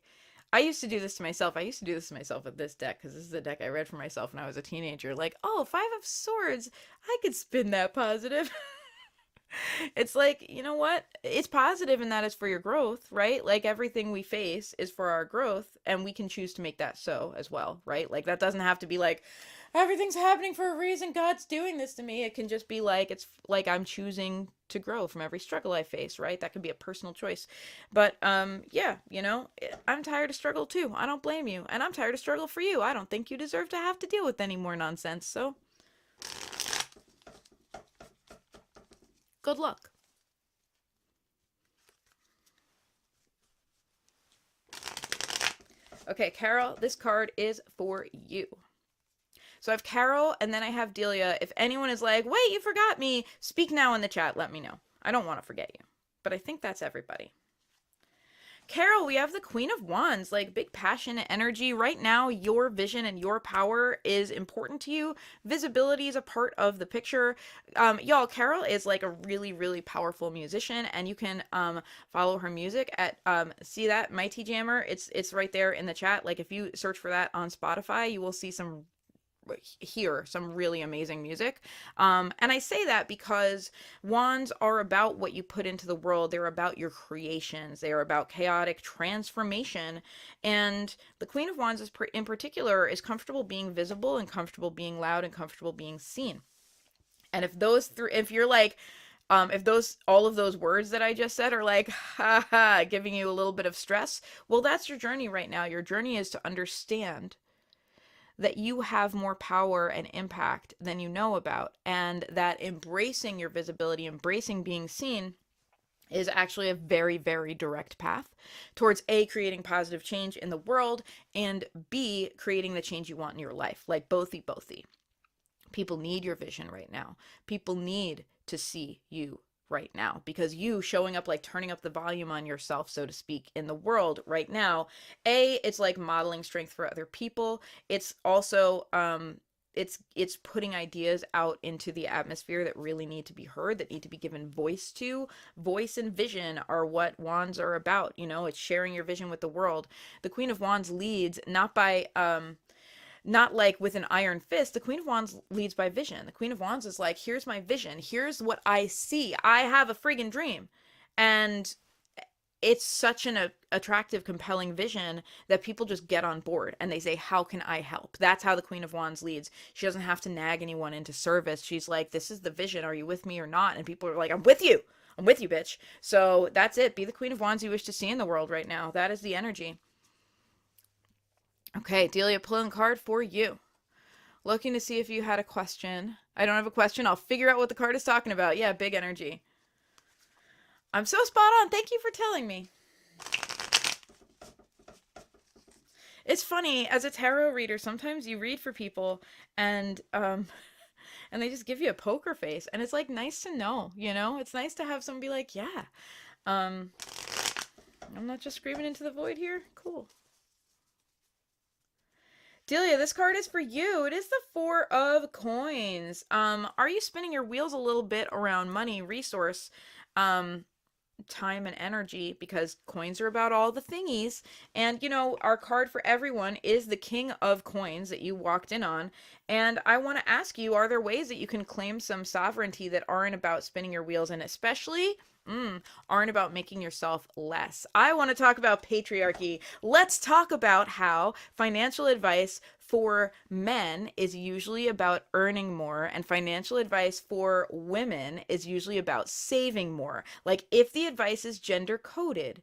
I used to do this to myself. I used to do this to myself with this deck because this is the deck I read for myself when I was a teenager. Like, oh, 5 of Swords. I could spin that positive. It's like, you know what? It's positive in that it's for your growth, right? Like everything we face is for our growth, and we can choose to make that so as well, right? Like that doesn't have to be like, everything's happening for a reason, God's doing this to me. It can just be like, it's like I'm choosing to grow from every struggle I face, right? That can be a personal choice. But yeah, I'm tired of struggle too. I don't blame you. And I'm tired of struggle for you. I don't think you deserve to have to deal with any more nonsense. So good luck. Okay, Carol, this card is for you. So I have Carol, and then I have Delia. If anyone is like, wait, you forgot me, speak now in the chat. Let me know. I don't want to forget you. But I think that's everybody. Carol, we have the Queen of Wands, like big passion and energy. Right now, your vision and your power is important to you. Visibility is a part of the picture. Y'all, Carol is like a really, really powerful musician, and you can follow her music at see that Mighty Jammer. It's right there in the chat. Like if you search for that on Spotify, you will see hear some really amazing music. And I say that because wands are about what you put into the world. They're about your creations. They are about chaotic transformation. And the Queen of Wands is in particular is comfortable being visible and comfortable being loud and comfortable being seen. And if those three, if you're like, if those all of those words that I just said are like, ha ha, giving you a little bit of stress, well, that's your journey right now. Your journey is to understand that you have more power and impact than you know about, and that embracing your visibility, embracing being seen, is actually a very, very direct path towards A, creating positive change in the world, and B, creating the change you want in your life. Like bothy, bothy. People need your vision right now. People need to see you right now, because you showing up, like turning up the volume on yourself, so to speak, in the world right now, it's like modeling strength for other people. It's also it's putting ideas out into the atmosphere that really need to be heard, that need to be given voice to. Voice and vision are what wands are about. It's sharing your vision with the world. The Queen of Wands leads not by not like with an iron fist. The Queen of Wands leads by vision. The Queen of Wands is like, here's my vision. Here's what I see. I have a friggin' dream. And it's such an attractive, compelling vision that people just get on board and they say, how can I help? That's how the Queen of Wands leads. She doesn't have to nag anyone into service. She's like, this is the vision. Are you with me or not? And people are like, I'm with you. I'm with you, bitch. So that's it. Be the Queen of Wands you wish to see in the world right now. That is the energy. Okay, Delia, pulling card for you. Looking to see if you had a question. I don't have a question. I'll figure out what the card is talking about. Yeah, big energy. I'm so spot on. Thank you for telling me. It's funny, as a tarot reader, sometimes you read for people and and they just give you a poker face, and it's like nice to know, It's nice to have someone be like, "Yeah. Um I'm not just screaming into the void here." Cool. Delia, this card is for you. It is the Four of Coins. Are you spinning your wheels a little bit around money, resource, time, and energy? Because coins are about all the thingies. And, our card for everyone is the King of Coins that you walked in on. And I want to ask you, are there ways that you can claim some sovereignty that aren't about spinning your wheels, and especially aren't about making yourself less? I want to talk about patriarchy. Let's talk about how financial advice for men is usually about earning more, and financial advice for women is usually about saving more. Like, if the advice is gender coded,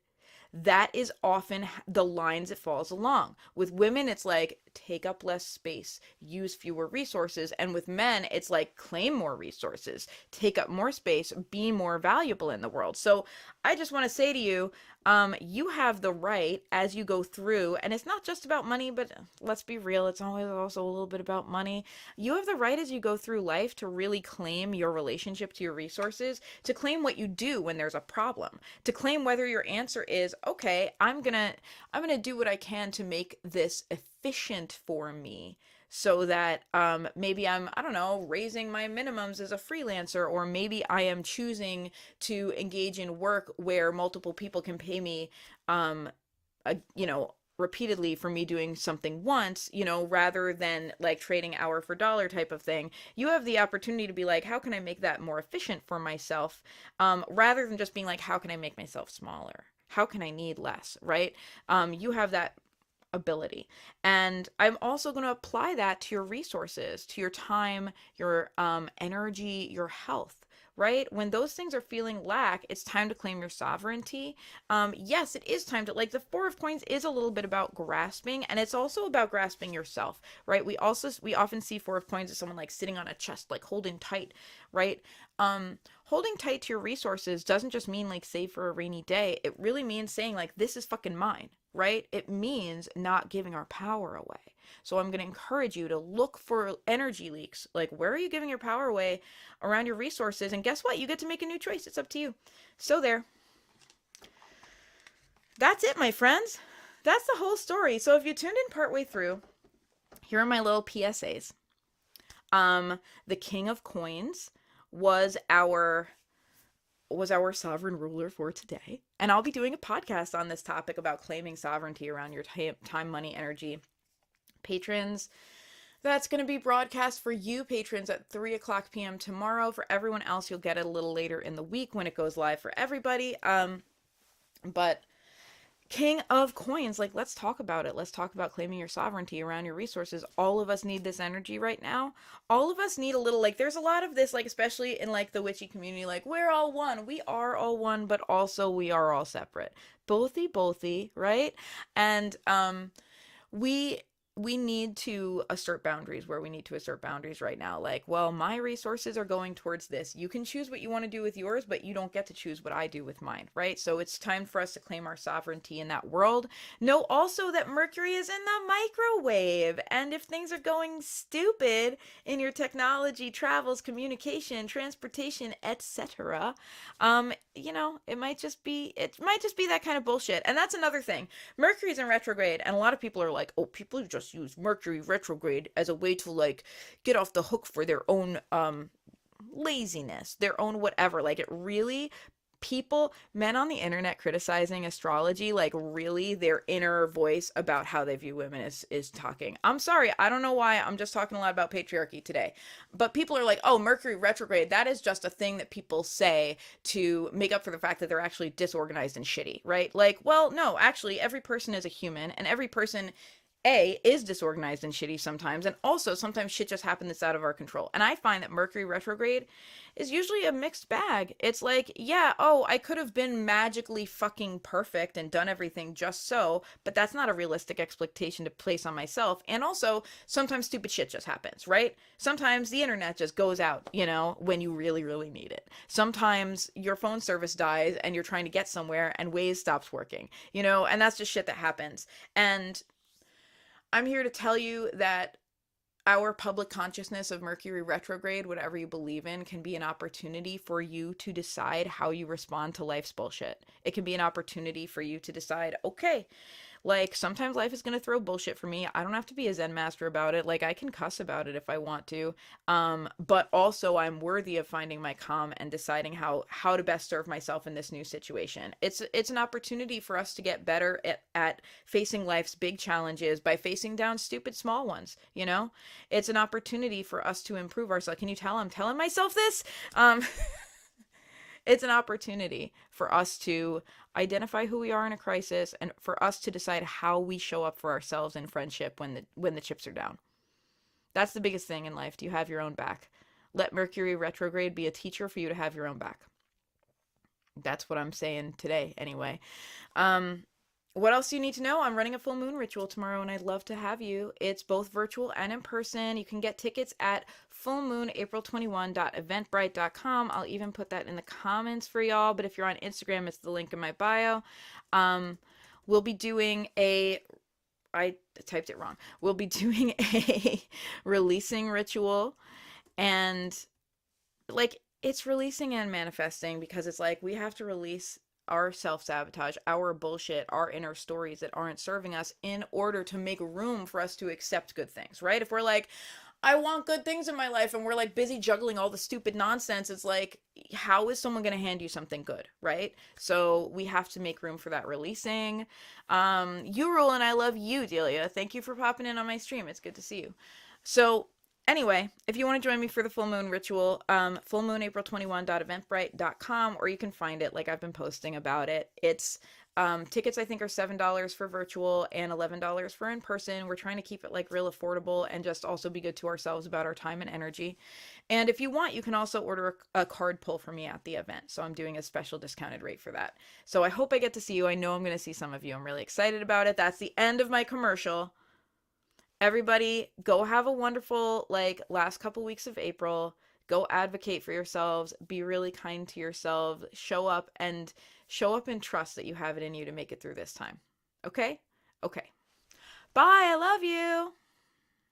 that is often the lines it falls along. With women, it's like take up less space, use fewer resources. And with men, it's like claim more resources, take up more space, be more valuable in the world. So I just want to say to you, you have the right as you go through, and it's not just about money, but let's be real, it's always also a little bit about money. You have the right as you go through life to really claim your relationship to your resources, to claim what you do when there's a problem, to claim whether your answer is, okay, I'm gonna do what I can to make this efficient for me, so that maybe I don't know, raising my minimums as a freelancer, or maybe I am choosing to engage in work where multiple people can pay me, a, repeatedly for me doing something once, rather than like trading hour for dollar type of thing. You have the opportunity to be like, how can I make that more efficient for myself, rather than just being like, how can I make myself smaller? How can I need less, right? You have that ability. And I'm also going to apply that to your resources, to your time, your energy, your health, right? When those things are feeling lack, it's time to claim your sovereignty. Yes, it is time to, like, the Four of Coins is a little bit about grasping, and it's also about grasping yourself, right? We often see Four of Coins as someone like sitting on a chest, like holding tight, right? Holding tight to your resources doesn't just mean like save for a rainy day. It really means saying like, this is fucking mine, right? It means not giving our power away. So I'm going to encourage you to look for energy leaks. Like, where are you giving your power away around your resources? And guess what? You get to make a new choice. It's up to you. So there. That's it, my friends. That's the whole story. So if you tuned in partway through, here are my little PSAs. The King of Coins was our sovereign ruler for today. And I'll be doing a podcast on this topic about claiming sovereignty around your time, money, energy. Patrons, that's going to be broadcast for you patrons at 3 o'clock p.m. tomorrow. For everyone else, you'll get it a little later in the week when it goes live for everybody. But King of Coins, like, let's talk about it. Let's talk about claiming your sovereignty around your resources. All of us need this energy right now. All of us need a little, like, there's a lot of this, like, especially in, like, the witchy community, like, we're all one. We are all one, but also we are all separate. Bothy, right? And, we we need to assert boundaries where we need to assert boundaries right now. Like, well, my resources are going towards this. You can choose what you want to do with yours, but you don't get to choose what I do with mine, right? So it's time for us to claim our sovereignty in that world. Know also that Mercury is in the microwave. And if things are going stupid in your technology, travels, communication, transportation, etc., it might just be that kind of bullshit. And that's another thing. Mercury's in retrograde, and a lot of people are like, oh, people just use Mercury retrograde as a way to, like, get off the hook for their own laziness, their own whatever. Like, it really, men on the internet criticizing astrology, like, really their inner voice about how they view women is talking. I'm sorry, I don't know why. I'm just talking a lot about patriarchy today. But people are like, oh, Mercury retrograde, that is just a thing that people say to make up for the fact that they're actually disorganized and shitty, right? Like, well, no, actually, every person is a human, and every person is disorganized and shitty sometimes, and also sometimes shit just happens that's out of our control. And I find that Mercury retrograde is usually a mixed bag. It's like, yeah, oh, I could have been magically fucking perfect and done everything just so, but that's not a realistic expectation to place on myself. And also, sometimes stupid shit just happens, right? Sometimes the internet just goes out, when you really, really need it. Sometimes your phone service dies and you're trying to get somewhere and Waze stops working, and that's just shit that happens. And I'm here to tell you that our public consciousness of Mercury retrograde, whatever you believe in, can be an opportunity for you to decide how you respond to life's bullshit. It can be an opportunity for you to decide, okay, like, sometimes life is going to throw bullshit for me. I don't have to be a Zen master about it. Like, I can cuss about it if I want to. But also I'm worthy of finding my calm and deciding how to best serve myself in this new situation. It's an opportunity for us to get better at facing life's big challenges by facing down stupid small ones, It's an opportunity for us to improve ourselves. Can you tell I'm telling myself this? It's an opportunity for us to identify who we are in a crisis and for us to decide how we show up for ourselves in friendship when the chips are down. That's the biggest thing in life. Do you have your own back? Let Mercury retrograde be a teacher for you to have your own back. That's what I'm saying today, anyway. What else do you need to know? I'm running a full moon ritual tomorrow, and I'd love to have you. It's both virtual and in person. You can get tickets at fullmoonapril21.eventbrite.com. I'll even put that in the comments for y'all, but if you're on Instagram, it's the link in my bio. We'll be doing I typed it wrong. We'll be doing a releasing ritual, and, like, it's releasing and manifesting because it's like we have to release our self-sabotage, our bullshit, our inner stories that aren't serving us in order to make room for us to accept good things, right? If we're like, I want good things in my life, and we're, like, busy juggling all the stupid nonsense, it's like, how is someone going to hand you something good, right? So we have to make room for that releasing. You rule, and I love you, Delia. Thank you for popping in on my stream. It's good to see you. So anyway, if you want to join me for the full moon ritual, fullmoonapril21.eventbrite.com, or you can find it, like, I've been posting about it. It's tickets, I think, are $7 for virtual and $11 for in person. We're trying to keep it, like, real affordable and just also be good to ourselves about our time and energy. And if you want, you can also order a card pull for me at the event. So I'm doing a special discounted rate for that. So I hope I get to see you. I know I'm going to see some of you. I'm really excited about it. That's the end of my commercial. Everybody, go have a wonderful, like, last couple weeks of April. Go advocate for yourselves. Be really kind to yourselves. Show up and trust that you have it in you to make it through this time. Okay? Okay. Bye. I love you.